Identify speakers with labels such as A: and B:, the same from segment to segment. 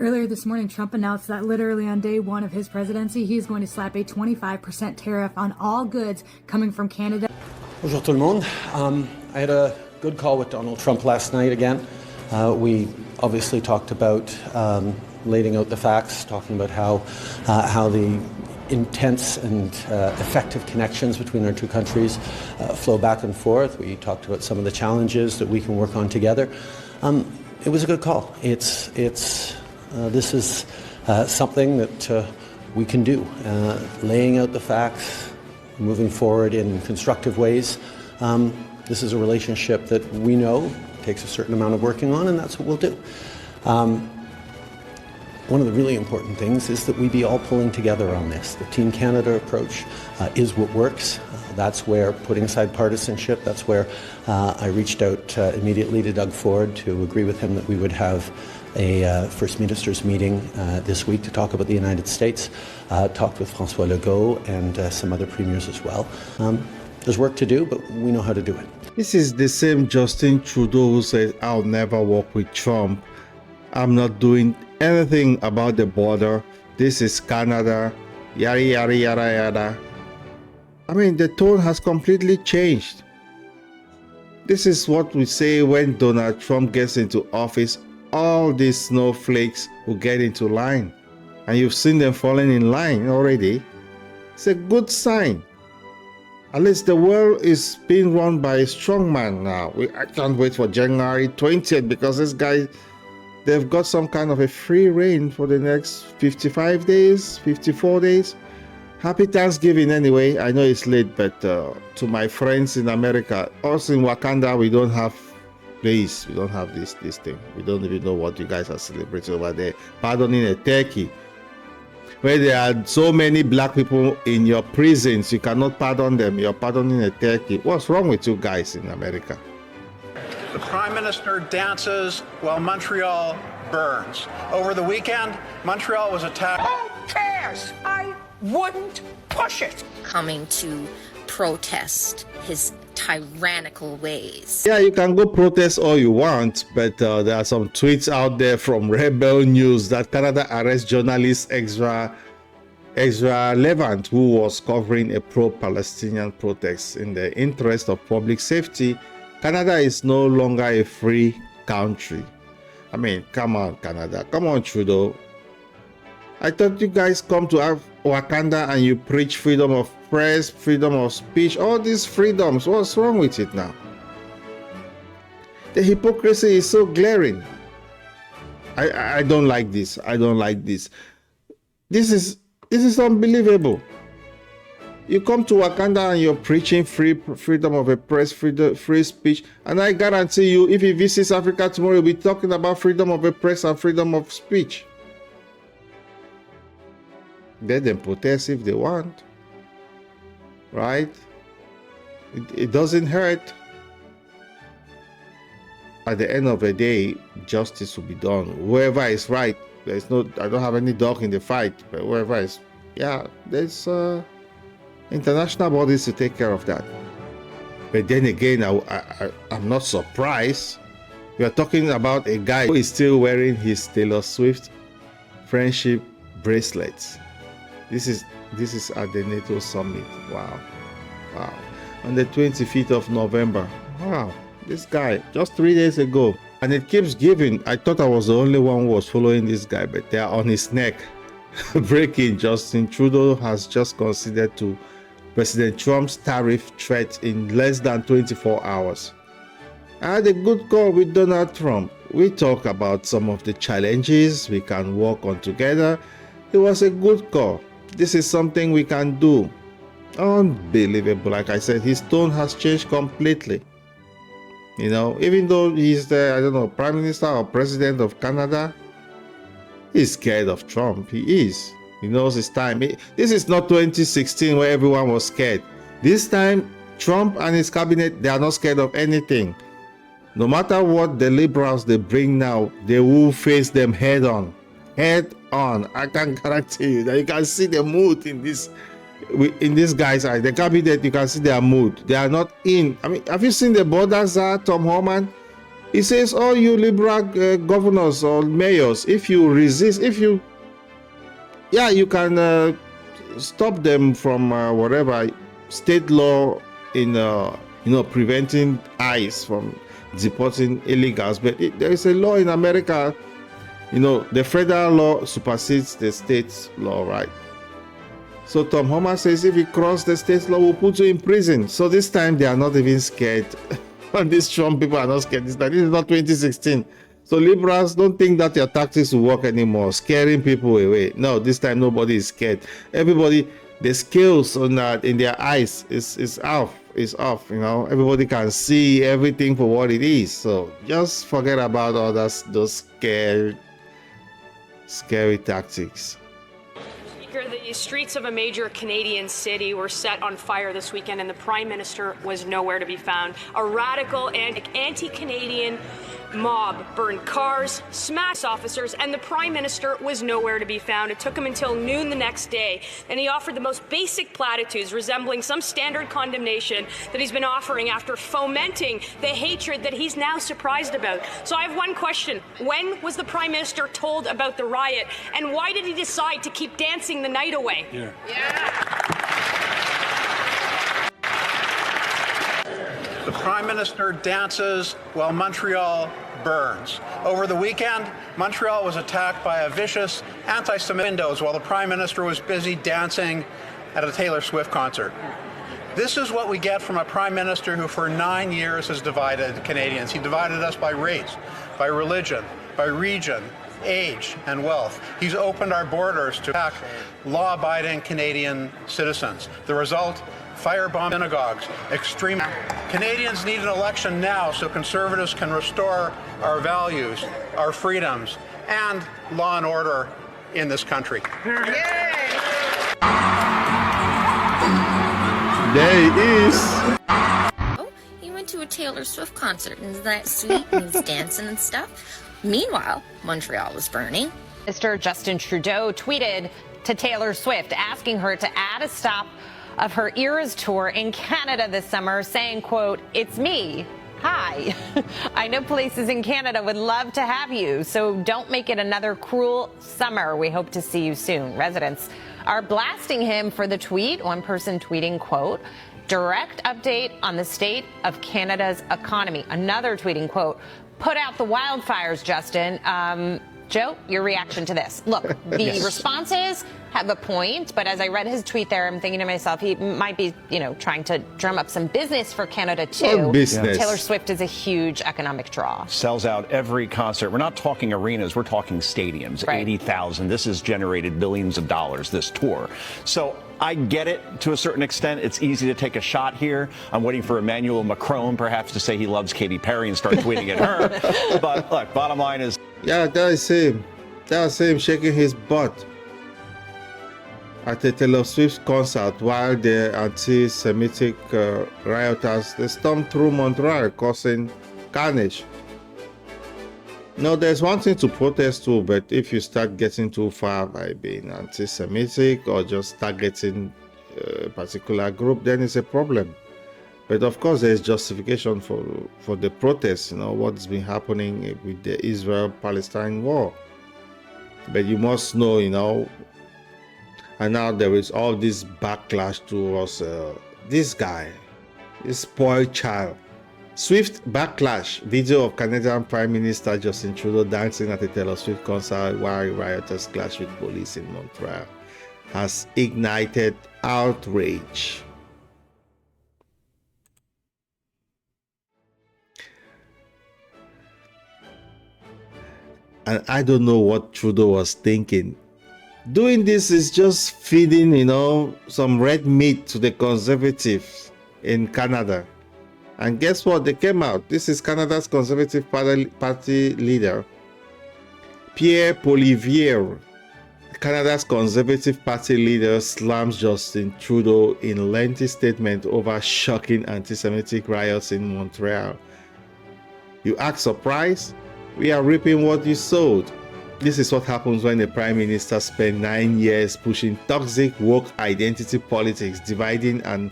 A: Earlier this morning, Trump announced that literally on day one of his presidency, he is going to slap a 25% tariff on all goods coming from Canada.
B: Bonjour tout le monde. I had a good call with Donald Trump last night again. We obviously talked about laying out the facts, talking about how the intense and effective connections between our two countries flow back and forth. We talked about some of the challenges that we can work on together. It was a good call. This is something that we can do, laying out the facts, moving forward in constructive ways. This is a relationship that we know takes a certain amount of working on, and that's what we'll do. One of the really important things is that we be all pulling together on this. The Team Canada approach is what works. That's where, putting aside partisanship, that's where I reached out immediately to Doug Ford to agree with him that we would have a First Ministers meeting this week to talk about the United States. Talked with François Legault and some other premiers as well. There's work to do, but we know how to do it.
C: This is the same Justin Trudeau who said, "I'll never work with Trump. I'm not doing anything about the border. This is Canada, yada, yada, yada, yada." I mean, the tone has completely changed. This is what we say when Donald Trump gets into office. All these snowflakes will get into line. And you've seen them falling in line already. It's a good sign. At least the world is being run by a strong man now. I can't wait for January 20th because this guy, they've got some kind of a free reign for the next 55 days, 54 days. Happy Thanksgiving anyway. I know it's late, but to my friends in America, us in Wakanda, we don't have, please, we don't have this thing. We don't even know what you guys are celebrating over there. Pardoning a turkey. Where there are so many black people in your prisons, you cannot pardon them. You're pardoning a turkey. What's wrong with you guys in America?
D: The Prime Minister dances while Montreal burns. Over the weekend, Montreal was attacked.
E: Who cares? I wouldn't push it.
F: Coming to protest his tyrannical ways.
C: Yeah, you can go protest all you want, but there are some tweets out there from Rebel News that Canada arrests journalist Ezra Levant, who was covering a pro-Palestinian protest. In the interest of public safety, Canada is no longer a free country. I mean, come on, Canada. Come on, Trudeau. I thought you guys come to have Wakanda and you preach freedom of press, freedom of speech, all these freedoms. What's wrong with it now? The hypocrisy is so glaring. I don't like this. I don't like this. This is unbelievable. You come to Wakanda and you're preaching freedom of a press, free speech, and I guarantee you, if he visits Africa tomorrow, he'll be talking about freedom of a press and freedom of speech. Let them protest if they want, right? It doesn't hurt. At the end of the day, justice will be done. Whoever is right, I don't have any dog in the fight, but whoever is, yeah, there's international bodies to take care of that. But then again, I'm not surprised. We are talking about a guy who is still wearing his Taylor Swift friendship bracelets. This is at the NATO summit. Wow. On the 25th of November. Wow. This guy, just 3 days ago. And it keeps giving. I thought I was the only one who was following this guy, but they are on his neck. Breaking. Justin Trudeau has just conceded to President Trump's tariff threat in less than 24 hours. I had a good call with Donald Trump. We talk about some of the challenges we can work on together. It was a good call. This is something we can do. Unbelievable. Like I said, his tone has changed completely. You know, even though he's the, I don't know, Prime Minister or President of Canada, he's scared of Trump. He is. He knows his time. This is not 2016 where everyone was scared. This time, Trump and his cabinet, they are not scared of anything. No matter what the liberals they bring now, they will face them head on. Head on. I can guarantee you that you can see the mood in this guy's eyes. The cabinet, you can see their mood. They are not in. I mean, have you seen the border czar, Tom Homan? He says, all you liberal governors or mayors, if you resist, you can stop them from whatever state law in, preventing ICE from deporting illegals. But there is a law in America, the federal law supersedes the state law, right? So Tom Homer says, if you cross the state law, we'll put you in prison. So this time they are not even scared. And these Trump people are not scared. This is not 2016. So liberals, don't think that your tactics will work anymore, scaring people away. No, this time nobody is scared. Everybody, the scales on that in their eyes is off. Everybody can see everything for what it is. So just forget about all those scary tactics.
G: The streets of a major Canadian city were set on fire this weekend, and the Prime Minister was nowhere to be found. A radical and anti-Canadian mob burned cars, smashed officers, and the Prime Minister was nowhere to be found. It took him until noon the next day, and he offered the most basic platitudes resembling some standard condemnation that he's been offering after fomenting the hatred that he's now surprised about. So I have one question. When was the Prime Minister told about the riot, and why did he decide to keep dancing the night away?
D: Yeah. The Prime Minister dances while Montreal burns. Over the weekend, Montreal was attacked by a vicious anti-Semitic windows while the Prime Minister was busy dancing at a Taylor Swift concert. This is what we get from a Prime Minister who for 9 years has divided Canadians. He divided us by race, by religion, by region, age, and wealth. He's opened our borders to attack law-abiding Canadian citizens. The result? Firebomb synagogues, extreme. Canadians need an election now so Conservatives can restore our values, our freedoms, and law and order in this country.
C: There he is.
F: Oh, he went to a Taylor Swift concert, and is that sweet? And he's dancing and stuff. Meanwhile, Montreal was burning.
H: Minister Justin Trudeau tweeted to Taylor Swift asking her to add a stop of her Eras tour in Canada this summer, saying, quote, "It's me. Hi. I know places in Canada would love to have you, so don't make it another cruel summer. We hope to see you soon." Residents are blasting him for the tweet. One person tweeting, quote, "Direct update on the state of Canada's economy." Another tweeting, quote, "Put out the wildfires, Justin." Joe, your reaction to this? Look, the responses have a point, but as I read his tweet there, I'm thinking to myself, he might be, trying to drum up some business for Canada too.
C: Business.
H: Taylor Swift is a huge economic draw.
I: Sells out every concert. We're not talking arenas, we're talking stadiums,
H: right.
I: 80,000. This has generated billions of dollars, this tour. So I get it to a certain extent. It's easy to take a shot here. I'm waiting for Emmanuel Macron perhaps to say he loves Katy Perry and start tweeting at her. But look, bottom line is...
C: Yeah, that is him. That was him shaking his butt at a Taylor Swift concert while the anti-Semitic rioters they stormed through Montreal, causing carnage. No, there's one thing to protest too, but if you start getting too far by being anti-Semitic or just targeting a particular group, then it's a problem. But of course, there's justification for the protests, what's been happening with the Israel-Palestine war. But you must know, and now there is all this backlash towards this guy, this spoiled child. Swift backlash video of Canadian Prime Minister Justin Trudeau dancing at a Taylor Swift concert while rioters clash with police in Montreal has ignited outrage. And I don't know what Trudeau was thinking. Doing this is just feeding, some red meat to the Conservatives in Canada. And guess what? They came out. This is Canada's Conservative Party leader, Pierre Poilievre. Canada's Conservative Party leader slams Justin Trudeau in lengthy statement over shocking anti-Semitic riots in Montreal. You act surprised? We are reaping what you sowed. This is what happens when the Prime Minister spent 9 years pushing toxic woke identity politics, dividing and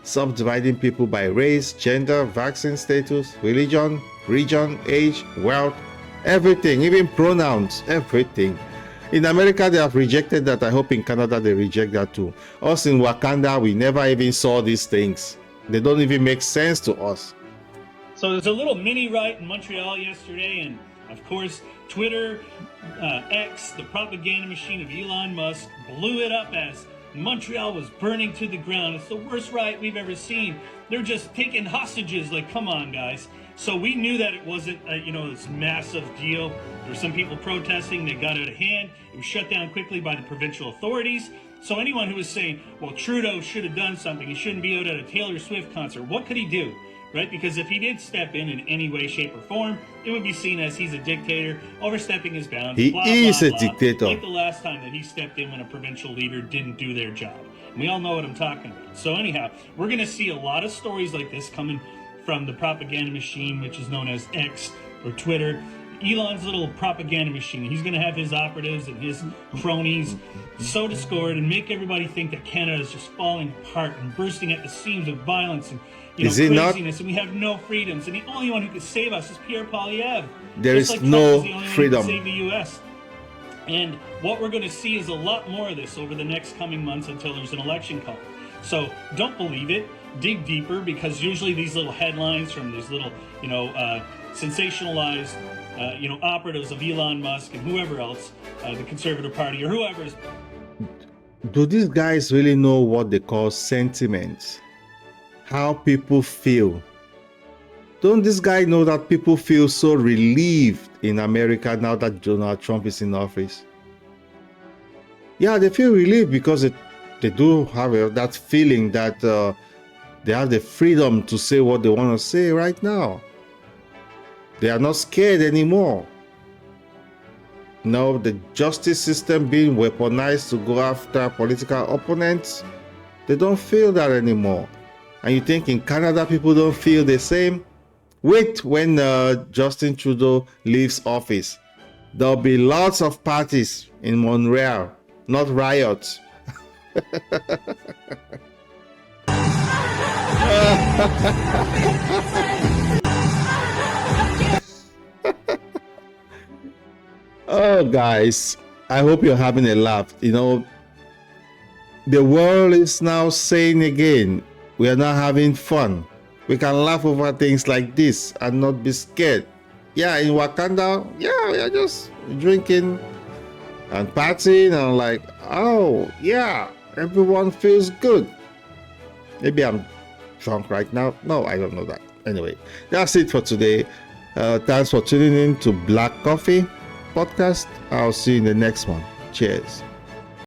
C: subdividing people by race, gender, vaccine status, religion, region, age, wealth, everything, even pronouns, everything. In America, they have rejected that. I hope in Canada they reject that too. Us in Wakanda, we never even saw these things. They don't even make sense to us.
J: So there's a little mini riot in Montreal yesterday, and of course, Twitter, X, the propaganda machine of Elon Musk, blew it up as Montreal was burning to the ground. It's the worst riot we've ever seen. They're just taking hostages. Like, come on, guys. So we knew that it wasn't, this massive deal. There were some people protesting. They got out of hand. It was shut down quickly by the provincial authorities. So anyone who was saying, well, Trudeau should have done something, he shouldn't be out at a Taylor Swift concert, what could he do? Right? Because if he did step in any way, shape, or form, it would be seen as he's a dictator, overstepping his bounds.
C: He is a
J: blah,
C: dictator.
J: like the last time that he stepped in when a provincial leader didn't do their job. And we all know what I'm talking about. So anyhow, we're going to see a lot of stories like this coming from the propaganda machine, which is known as X or Twitter. Elon's little propaganda machine. He's going to have his operatives and his cronies sow discord and make everybody think that Canada is just falling apart and bursting at the seams of violence and craziness, and we have no freedoms. And the only one who could save us is Pierre Poilievre.
C: There
J: Just
C: is
J: like
C: no
J: Trump was the only
C: freedom.
J: one who could save the U.S. And what we're going to see is a lot more of this over the next coming months until there's an election call. So don't believe it. Dig deeper, because usually these little headlines from these little, sensationalized, operatives of Elon Musk and whoever else, the Conservative Party or whoever is.
C: Do these guys really know what they call sentiments? How people feel? Don't this guy know that people feel so relieved in America now that Donald Trump is in office? Yeah, they feel relieved because they do have that feeling that they have the freedom to say what they want to say right now. They are not scared anymore. Now the justice system being weaponized to go after political opponents, they don't feel that anymore. And you think in Canada people don't feel the same? Wait when Justin Trudeau leaves office. There'll be lots of parties in Montreal, not riots. Oh, guys, I hope you're having a laugh. The world is now saying again, we are not having fun. We can laugh over things like this and not be scared. Yeah, in Wakanda, yeah, we are just drinking and partying and like, oh, yeah, everyone feels good. Maybe I'm drunk right now. No, I don't know that. Anyway, that's it for today. Thanks for tuning in to Black Coffee Podcast. I'll see you in the next one. Cheers.